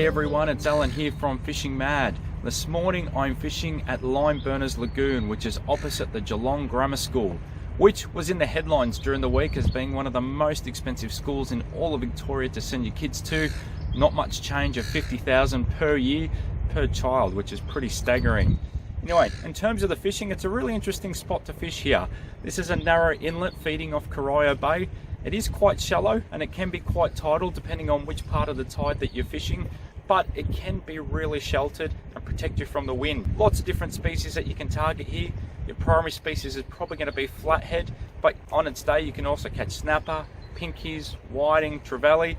G'day everyone, it's Alan here from Fishing Mad. This morning I'm fishing at Limeburners Lagoon, which is opposite the Geelong Grammar School, which was in the headlines during the week as being one of the most expensive schools in all of Victoria to send your kids to. Not much change of $50,000 per year per child, which is pretty staggering. Anyway, in terms of the fishing, it's a really interesting spot to fish here. This is a narrow inlet feeding off Corio Bay. It is quite shallow and it can be quite tidal depending on which part of the tide that you're fishing, but it can be really sheltered and protect you from the wind. Lots of different species that you can target here. Your primary species is probably going to be flathead, but on its day you can also catch snapper, pinkies, whiting, trevally.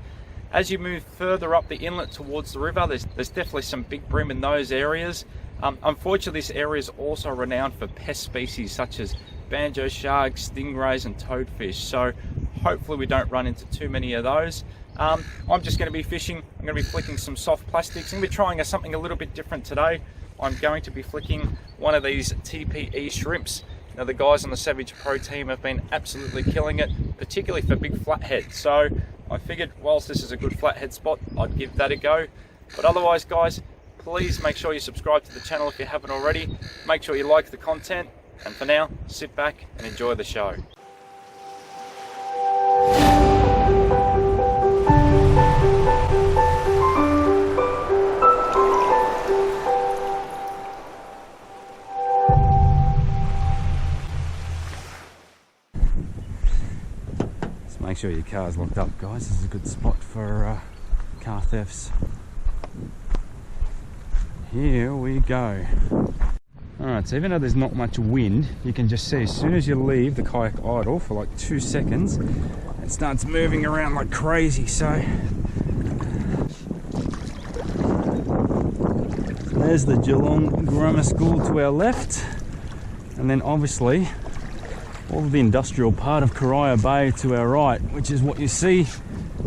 As you move further up the inlet towards the river, there's definitely some big bream in those areas. Unfortunately, this area is also renowned for pest species such as banjo sharks, stingrays and toadfish, so hopefully we don't run into too many of those. I'm just going to be fishing. I'm going to be flicking some soft plastics. I'm going to be trying something a little bit different today. I'm going to be flicking one of these TPE shrimps. Now the guys on the Savage Pro team have been absolutely killing it, particularly for big flathead. So I figured whilst this is a good flathead spot, I'd give that a go. But otherwise guys, please make sure you subscribe to the channel if you haven't already. Make sure you like the content. And for now, sit back and enjoy the show. Just make sure your car's locked up, guys. This is a good spot for car thefts. Here we go. Alright, so even though there's not much wind, you can just see as soon as you leave the kayak idle for like 2 seconds, it starts moving around like crazy. So there's the Geelong Grammar School to our left, and then obviously all of the industrial part of Corio Bay to our right, which is what you see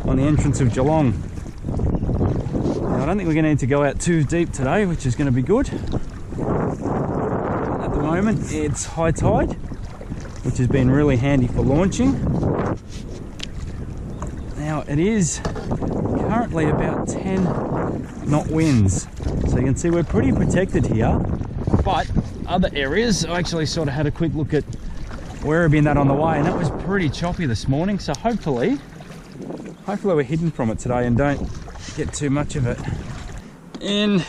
on the entrance of Geelong. Now, I don't think we're going to need to go out too deep today, which is going to be good. Moment it's high tide, which has been really handy for launching. Now it is currently about 10 knot winds, so you can see we're pretty protected here, but other areas I actually sort of had a quick look at Werribee and that on the way, and that was pretty choppy this morning. So hopefully we're hidden from it today and don't get too much of it in.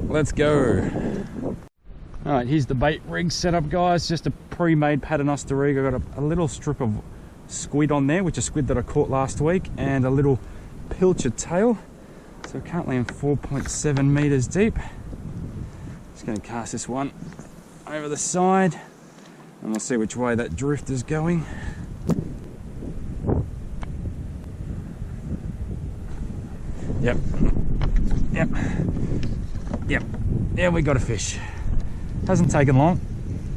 Let's go. All right, here's the bait rig setup, guys. Just a pre-made paternoster rig. I've got a little strip of squid on there, which is squid that I caught last week, and a little pilchard tail. So we're currently in 4.7 meters deep. Just going to cast this one over the side, and we'll see which way that drift is going. Yep. Yeah, we got a fish. Hasn't taken long.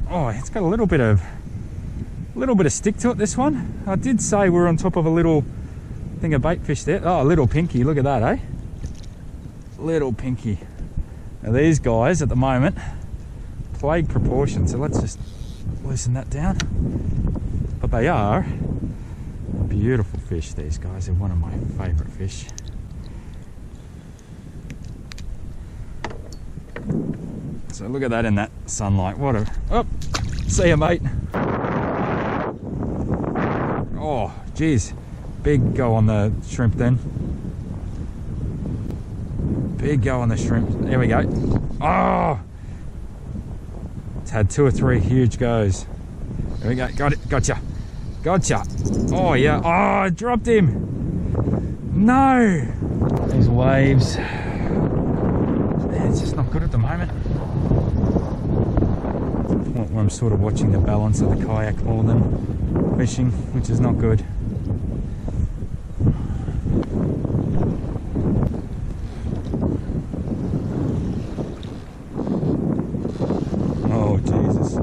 Oh, it's got a little bit of stick to it, this one. I did say we're on top of a little thing of bait fish there. Oh, a little pinky. Look at that, eh? Little pinky. Now these guys at the moment, plague proportion. So let's just loosen that down. But they are beautiful fish, these guys. They're one of my favorite fish. So look at that in that sunlight. What a... Oh, see ya, mate. Oh, geez. Big go on the shrimp then. Big go on the shrimp. There we go. Oh! It's had 2 or 3 huge goes. There we go. Got it. Gotcha. Oh, yeah. Oh, I dropped him. No! These waves. It's just not good at the moment. Where I'm sort of watching the balance of the kayak more than fishing, which is not good. Oh Jesus.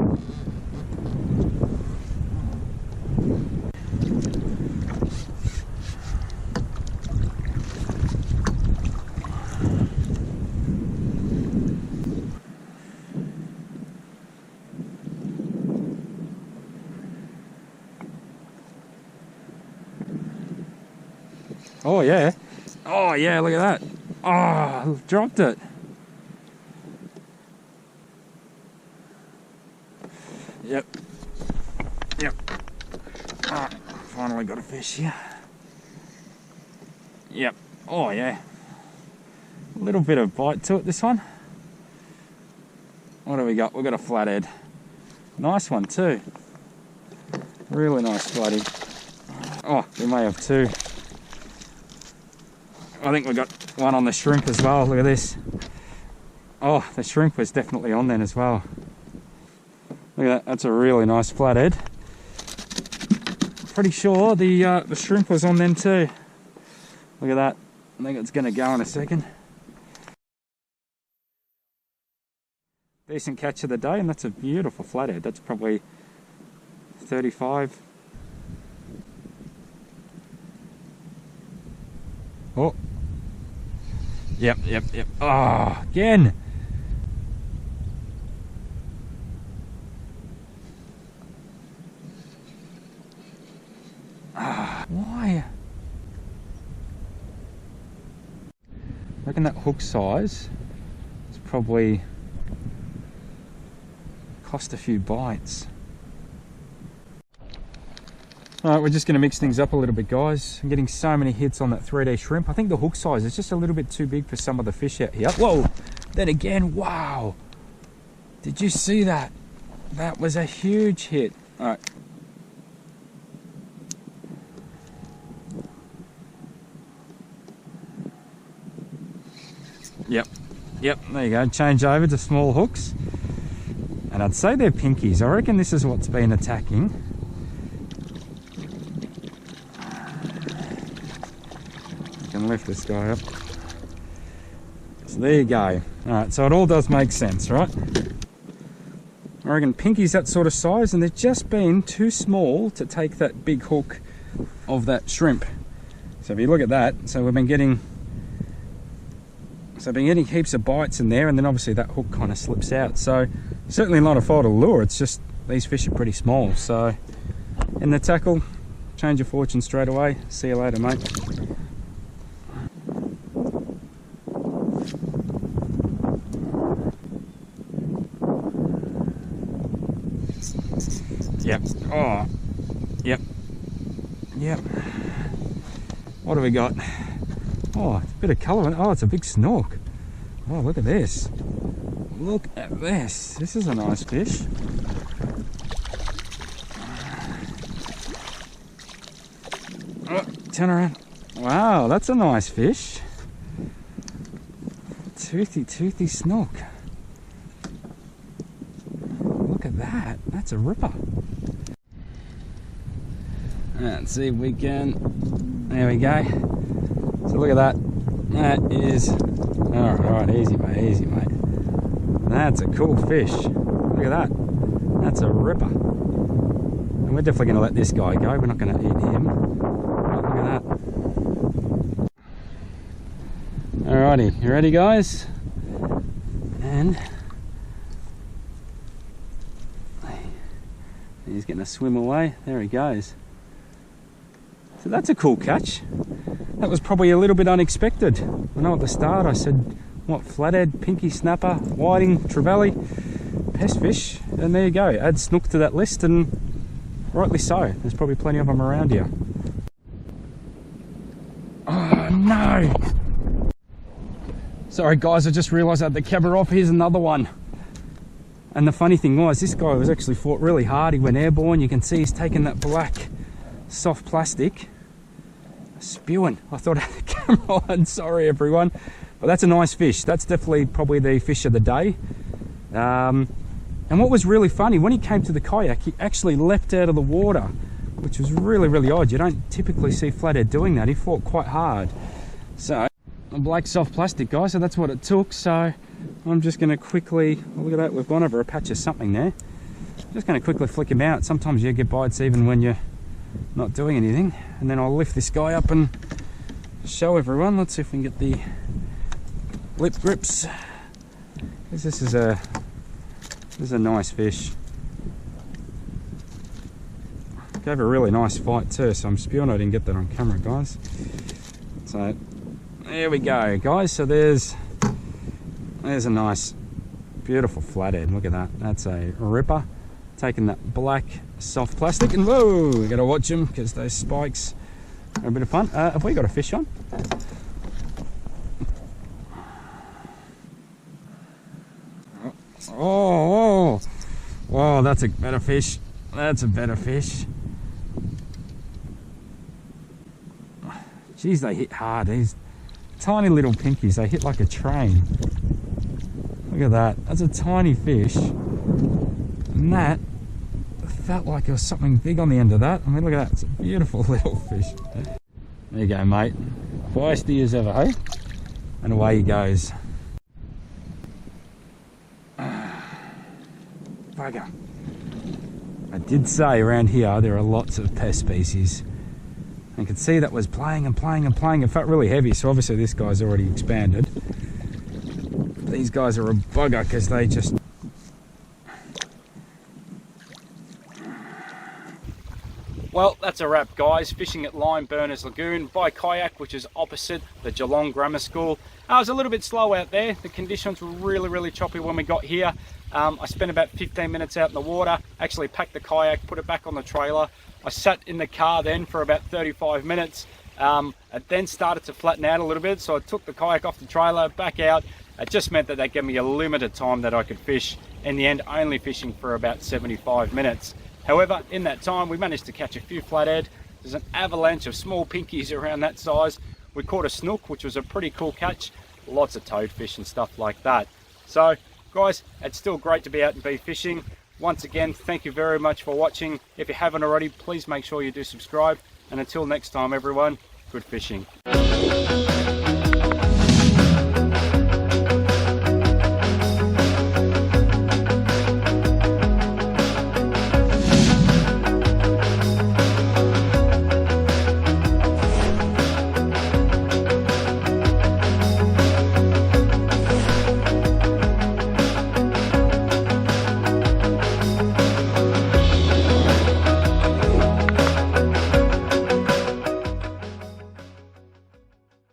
Oh yeah. Oh yeah, look at that. Oh, dropped it. Yep. Yep. Oh, finally got a fish here. Yep. Oh yeah. A little bit of bite to it, this one. What do we got? We've got a flathead. Nice one too. Really nice flatty. Oh, we may have two. I think we got one on the shrimp as well. Look at this. Oh, the shrimp was definitely on then as well. Look at that. That's a really nice flathead. Pretty sure the shrimp was on then too. Look at that. I think it's going to go in a second. Decent catch of the day, and that's a beautiful flathead. That's probably 35. Oh. Yep. Oh, again. Why? I reckon that hook size is probably cost a few bites. Alright, we're just going to mix things up a little bit, guys. I'm getting so many hits on that 3D shrimp. I think the hook size is just a little bit too big for some of the fish out here. Whoa! Then again, wow! Did you see that? That was a huge hit. Alright. Yep, there you go. Change over to small hooks. And I'd say they're pinkies. I reckon this is what's been attacking. I can lift this guy up. So there you go. Alright, so it all does make sense, right? I reckon pinkies that sort of size, and they've just been too small to take that big hook of that shrimp. So if you look at that, so I've been getting heaps of bites in there, and then obviously that hook kind of slips out. So certainly not a fault of the lure, it's just these fish are pretty small. So in the tackle, change your fortune straight away. See you later, mate. Yep. Oh, yep. What have we got? Oh, it's a bit of colour. Oh, it's a big snook. Oh, look at this. Look at this. This is a nice fish. Oh, turn around. Wow, that's a nice fish. Toothy snook. Look at that. That's a ripper. Let's see if we can. There we go. So look at that. That is. Alright, easy mate. That's a cool fish. Look at that. That's a ripper. And we're definitely going to let this guy go. We're not going to eat him. Oh, look at that. Alrighty, you ready, guys? And he's getting a swim away. There he goes. So that's a cool catch. That was probably a little bit unexpected. I know at the start I said, what, flathead, pinky snapper, whiting, trevally, pest fish, and there you go. Add snook to that list, and rightly so. There's probably plenty of them around here. Oh no! Sorry guys, I just realised I had the camera off. Here's another one. And the funny thing was, this guy was actually fought really hard. He went airborne. You can see he's taken that black soft plastic, spewing. I thought I had the camera on, sorry everyone. But that's a nice fish. That's definitely probably the fish of the day. And what was really funny, when he came to the kayak, he actually leapt out of the water, which was really odd. You don't typically see flathead doing that. He fought quite hard. So, a black soft plastic, guys, so that's what it took. So, I'm just going to quickly, oh, look at that, we've gone over a patch of something there. Just going to quickly flick him out. Sometimes you get bites even when you're not doing anything. And then I'll lift this guy up and show everyone. Let's see if we can get the lip grips. Because this is a nice fish. Gave a really nice fight too, so I'm spewing I didn't get that on camera, guys. So there we go, guys. So there's a nice, beautiful flathead. Look at that. That's a ripper. Taking that black soft plastic, and whoa, we got to watch them because those spikes are a bit of fun. Have we got a fish on? Oh, wow, that's a better fish. That's a better fish. Geez, they hit hard. These tiny little pinkies, they hit like a train. Look at that. That's a tiny fish. And that felt like there was something big on the end of that. I mean, look at that. It's a beautiful little fish. There you go, mate. Feisty as ever, hey? And away he goes. Bugger. I did say around here there are lots of pest species. You could see that was playing and playing and playing. It felt really heavy, so obviously this guy's already expanded. These guys are a bugger because they just... Well, that's a wrap, guys. Fishing at Limeburners Lagoon by Kayak, which is opposite the Geelong Grammar School. I was a little bit slow out there. The conditions were really choppy when we got here. I spent about 15 minutes out in the water, actually packed the kayak, put it back on the trailer. I sat in the car then for about 35 minutes. It then started to flatten out a little bit, so I took the kayak off the trailer, back out. It just meant that they gave me a limited time that I could fish. In the end, only fishing for about 75 minutes. However, in that time, we managed to catch a few flathead. There's an avalanche of small pinkies around that size. We caught a snook, which was a pretty cool catch. Lots of toadfish and stuff like that. So, guys, it's still great to be out and be fishing. Once again, thank you very much for watching. If you haven't already, please make sure you do subscribe. And until next time, everyone, good fishing.